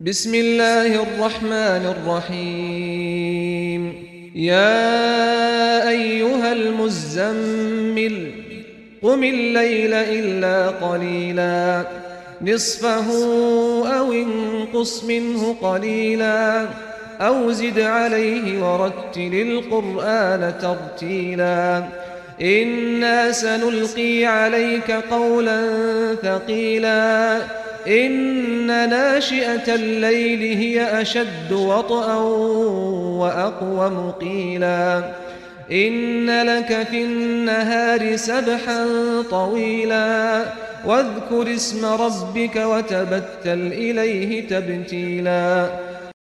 بسم الله الرحمن الرحيم. يا أيها المزمل قم الليل إلا قليلا نصفه أو انقص منه قليلا أو زد عليه ورتل القرآن ترتيلا إنا سنلقي عليك قولا ثقيلا إن ناشئة الليل هي أشد وطئا وأقوم قيلا إن لك في النهار سبحا طويلا واذكر اسم ربك وتبتل إليه تبتيلا